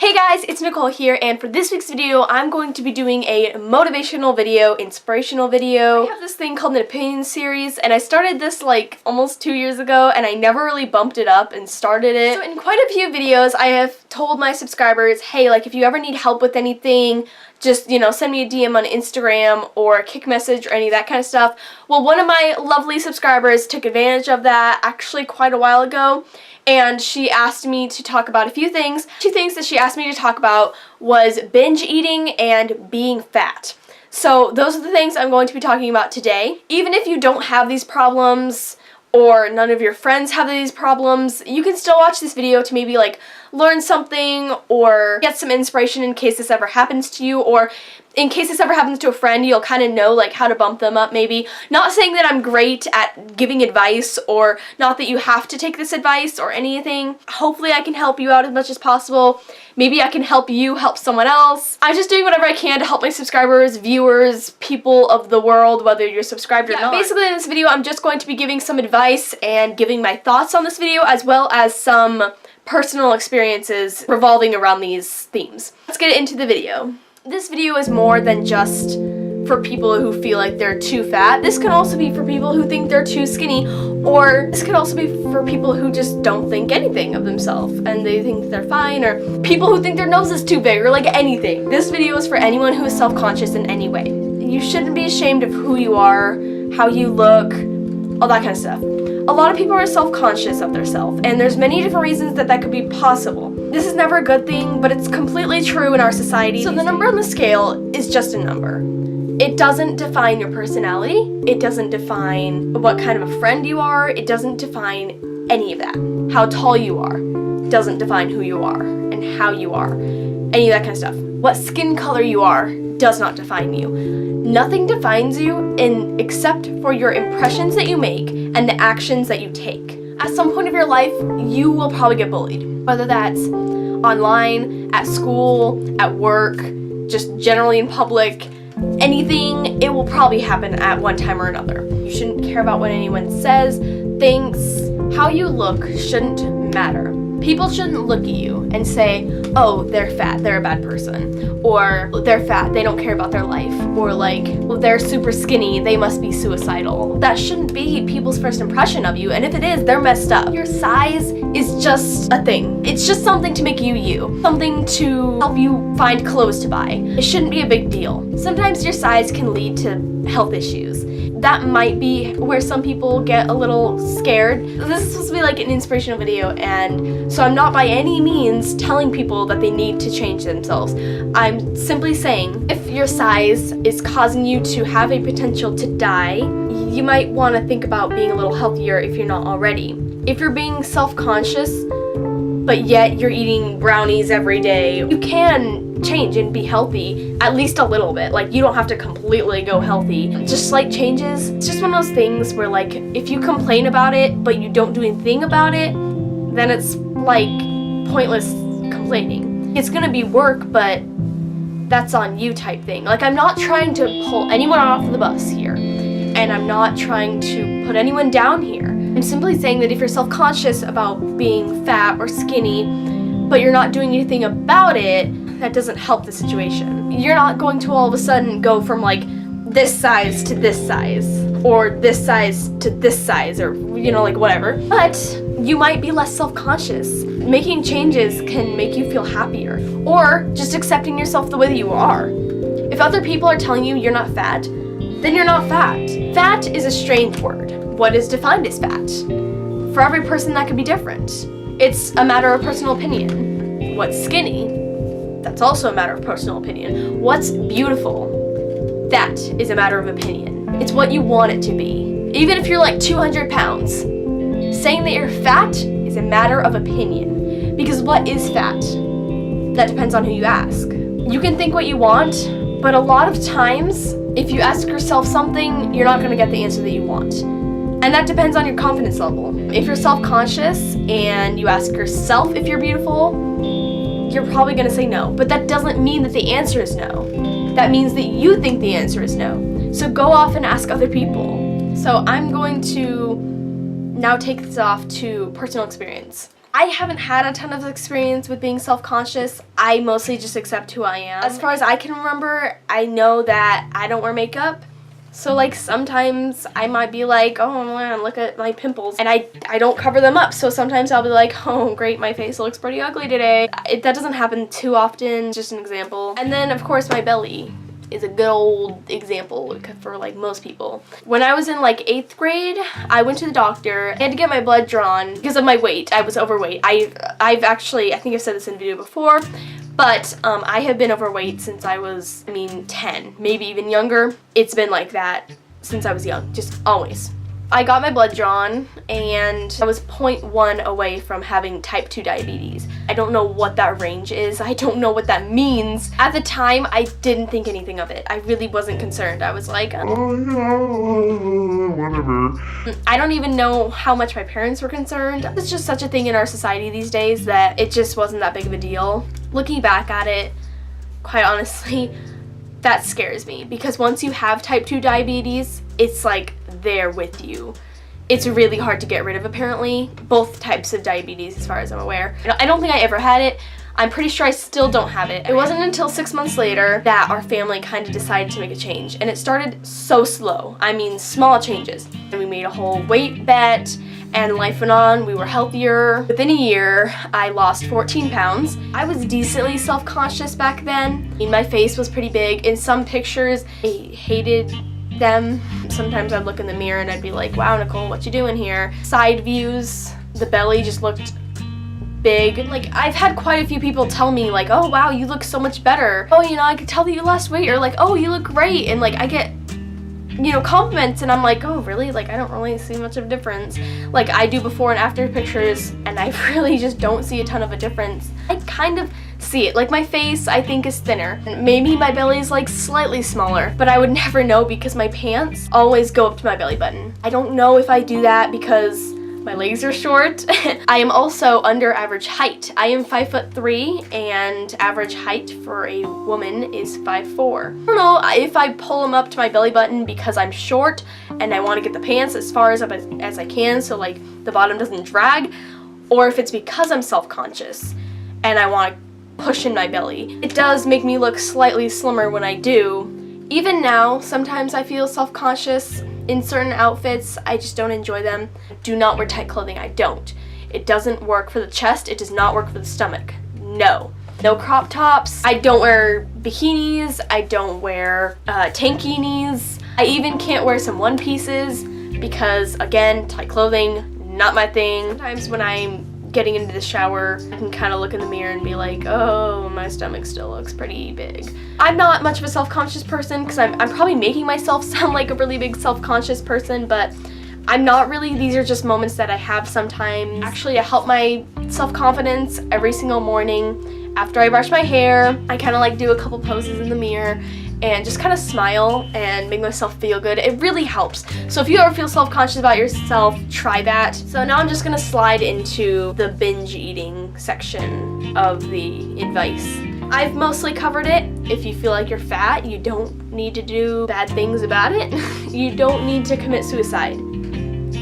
Hey guys, it's Nicole here, and for this week's video, I'm going to be doing a motivational video, inspirational video. I have this thing called an opinion series, and I started this like almost 2 years ago, and I never really bumped it up and started it. So in quite a few videos, I have told my subscribers, hey, like if you ever need help with anything, just, send me a DM on Instagram or a kick message or any of that kind of stuff. Well, one of my lovely subscribers took advantage of that actually quite a while ago, and she asked me to talk about a few things. Two things that she asked me to talk about was binge eating and being fat. So those are the things I'm going to be talking about today. Even if you don't have these problems or none of your friends have these problems, you can still watch this video to maybe like learn something or get some inspiration in case this ever happens to you, or in case this ever happens to a friend, you'll kind of know like how to bump them up maybe. Not saying that I'm great at giving advice, or not that you have to take this advice or anything. Hopefully I can help you out as much as possible. Maybe I can help you help someone else. I'm just doing whatever I can to help my subscribers, viewers, people of the world, whether you're subscribed or not. Basically in this video I'm just going to be giving some advice and giving my thoughts on this video, as well as some personal experiences revolving around these themes. Let's get into the video. This video is more than just for people who feel like they're too fat. This can also be for people who think they're too skinny, or this could also be for people who just don't think anything of themselves and they think they're fine, or people who think their nose is too big, or like anything. This video is for anyone who is self-conscious in any way. You shouldn't be ashamed of who you are, how you look, all that kind of stuff. A lot of people are self-conscious of themselves, and there's many different reasons that could be possible. This is never a good thing, but it's completely true in our society. So the number on the scale is just a number. It doesn't define your personality. It doesn't define what kind of a friend you are. It doesn't define any of that. How tall you are doesn't define who you are and how you are. Any of that kind of stuff. What skin color you are does not define you. Nothing defines you except for your impressions that you make and the actions that you take. At some point of your life, you will probably get bullied. Whether that's online, at school, at work, just generally in public, anything, it will probably happen at one time or another. You shouldn't care about what anyone says, thinks. How you look shouldn't matter. People shouldn't look at you and say, oh, they're fat, they're a bad person. Or they're fat, they don't care about their life. Or like, well, they're super skinny, they must be suicidal. That shouldn't be people's first impression of you, and if it is, they're messed up. Your size is just a thing. It's just something to make you you. Something to help you find clothes to buy. It shouldn't be a big deal. Sometimes your size can lead to health issues. That might be where some people get a little scared. This is supposed to be like an inspirational video, and so I'm not by any means telling people that they need to change themselves. I'm simply saying if your size is causing you to have a potential to die, you might want to think about being a little healthier if you're not already. If you're being self-conscious, but yet you're eating brownies every day, you can change and be healthy at least a little bit. Like, you don't have to completely go healthy. Just slight changes. It's just one of those things where like if you complain about it but you don't do anything about it, then it's like pointless complaining. It's gonna be work, but that's on you type thing. Like, I'm not trying to pull anyone off the bus here, and I'm not trying to put anyone down here. I'm simply saying that if you're self-conscious about being fat or skinny, but you're not doing anything about it, that doesn't help the situation. You're not going to all of a sudden go from like this size to this size, or this size to this size, or like whatever. But you might be less self-conscious. Making changes can make you feel happier, or just accepting yourself the way that you are. If other people are telling you you're not fat, then you're not fat. Fat is a strange word. What is defined as fat? For every person that could be different. It's a matter of personal opinion. What's skinny? That's also a matter of personal opinion. What's beautiful? That is a matter of opinion. It's what you want it to be. Even if you're like 200 pounds, saying that you're fat is a matter of opinion. Because what is fat? That depends on who you ask. You can think what you want, but a lot of times, if you ask yourself something, you're not going to get the answer that you want. And that depends on your confidence level. If you're self-conscious and you ask yourself if you're beautiful, you're probably going to say no. But that doesn't mean that the answer is no. That means that you think the answer is no. So go off and ask other people. So I'm going to now take this off to personal experience. I haven't had a ton of experience with being self-conscious. I mostly just accept who I am. As far as I can remember, I know that I don't wear makeup. So like sometimes I might be like, oh man, look at my pimples, and I don't cover them up. So sometimes I'll be like, oh great, my face looks pretty ugly today. That doesn't happen too often, just an example. And then of course my belly is a good old example for like most people. When I was in like 8th grade, I went to the doctor. I had to get my blood drawn because of my weight. I was overweight. I've actually, I think I've said this in a video before, but I have been overweight since I was, 10, maybe even younger. It's been like that since I was young, just always. I got my blood drawn and I was 0.1 away from having type 2 diabetes. I don't know what that range is. I don't know what that means. At the time, I didn't think anything of it. I really wasn't concerned. I was like, oh, yeah, whatever. I don't even know how much my parents were concerned. It's just such a thing in our society these days that it just wasn't that big of a deal. Looking back at it, quite honestly, that scares me because once you have type 2 diabetes, it's like there with you. It's really hard to get rid of, apparently. Both types of diabetes, as far as I'm aware. I don't think I ever had it. I'm pretty sure I still don't have it. It wasn't until 6 months later that our family kind of decided to make a change, and it started so slow. Small changes. And we made a whole weight bet, and life went on. We were healthier. Within a year, I lost 14 pounds. I was decently self-conscious back then. My face was pretty big. In some pictures, I hated them. Sometimes I'd look in the mirror and I'd be like, wow, Nicole, what you doing here? Side views, the belly just looked big. Like, I've had quite a few people tell me like, oh wow, you look so much better. Oh, I could tell that you lost weight, or like, oh, you look great. And like, I get compliments and I'm like, oh really? Like, I don't really see much of a difference. Like, I do before and after pictures and I really just don't see a ton of a difference. I kind of see it. Like, my face, I think, is thinner. And maybe my belly is like slightly smaller, but I would never know because my pants always go up to my belly button. I don't know if I do that because my legs are short. I am also under average height. I am 5'3", and average height for a woman is 5'4". I don't know if I pull them up to my belly button because I'm short and I want to get the pants as far as up as I can so like the bottom doesn't drag, or if it's because I'm self-conscious and I want to push in my belly. It does make me look slightly slimmer when I do. Even now, sometimes I feel self-conscious in certain outfits. I just don't enjoy them. Do not wear tight clothing. I don't. It doesn't work for the chest. It does not work for the stomach. No. No crop tops. I don't wear bikinis. I don't wear tankinis. I even can't wear some one pieces because, again, tight clothing, not my thing. Sometimes when I'm getting into the shower, I can kind of look in the mirror and be like, oh, my stomach still looks pretty big. I'm not much of a self-conscious person because I'm probably making myself sound like a really big self-conscious person, but I'm not really. These are just moments that I have sometimes. Actually, I help my self-confidence every single morning. After I brush my hair, I kind of like do a couple poses in the mirror and just kind of smile and make myself feel good. It really helps. So if you ever feel self-conscious about yourself, try that. So now I'm just gonna slide into the binge eating section of the advice. I've mostly covered it. If you feel like you're fat, you don't need to do bad things about it. You don't need to commit suicide.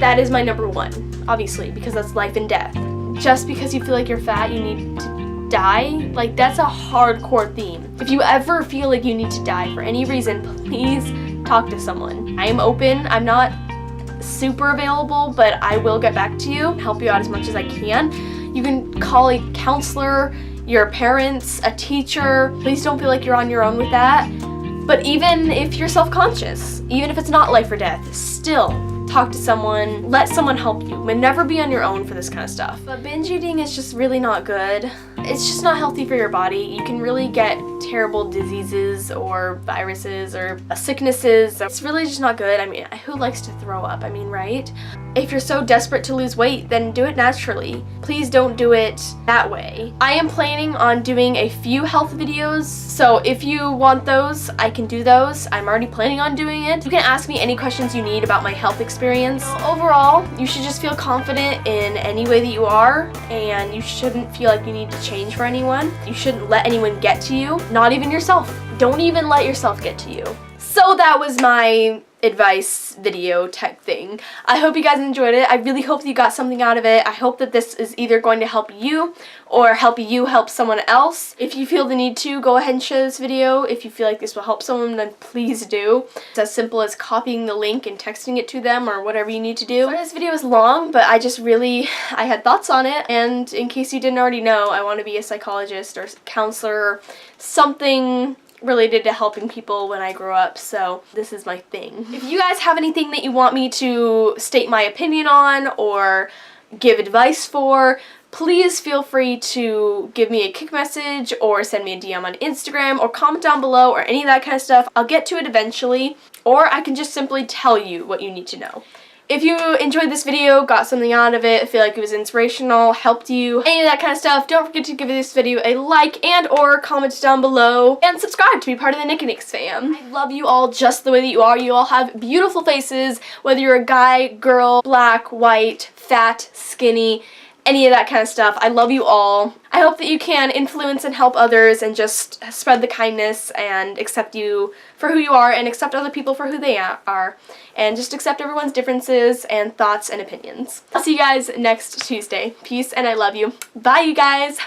That is my number one, obviously, because that's life and death. Just because you feel like you're fat, you need to die, like, that's a hardcore theme. If you ever feel like you need to die for any reason, please talk to someone. I am open. I'm not super available, but I will get back to you, help you out as much as I can. You can call a counselor, your parents, a teacher. Please don't feel like you're on your own with that. But even if you're self-conscious, even if it's not life or death, still talk to someone, let someone help you. But never be on your own for this kind of stuff. But binge eating is just really not good. It's just not healthy for your body. You can really get terrible diseases or viruses or sicknesses. It's really just not good. Who likes to throw up? Right? If you're so desperate to lose weight, then do it naturally. Please don't do it that way. I am planning on doing a few health videos, so if you want those, I can do those. I'm already planning on doing it. You can ask me any questions you need about my health experience. Overall, you should just feel confident in any way that you are, and you shouldn't feel like you need to change for anyone. You shouldn't let anyone get to you, not even yourself. Don't even let yourself get to you. So that was my advice video type thing. I hope you guys enjoyed it. I really hope that you got something out of it. I hope that this is either going to help you or help you help someone else. If you feel the need to, go ahead and share this video. If you feel like this will help someone, then please do. It's as simple as copying the link and texting it to them or whatever you need to do. Sorry this video is long, but I had thoughts on it, and in case you didn't already know, I want to be a psychologist or counselor, something related to helping people when I grow up, so this is my thing. If you guys have anything that you want me to state my opinion on or give advice for, please feel free to give me a kick message or send me a DM on Instagram or comment down below or any of that kind of stuff. I'll get to it eventually, or I can just simply tell you what you need to know. If you enjoyed this video, got something out of it, feel like it was inspirational, helped you, any of that kind of stuff, don't forget to give this video a like and or comment down below, and subscribe to be part of the Nick and Nix fam. I love you all just the way that you are. You all have beautiful faces, whether you're a guy, girl, black, white, fat, skinny, any of that kind of stuff. I love you all. I hope that you can influence and help others and just spread the kindness and accept you for who you are and accept other people for who they are. And just accept everyone's differences and thoughts and opinions. I'll see you guys next Tuesday. Peace and I love you. Bye, you guys.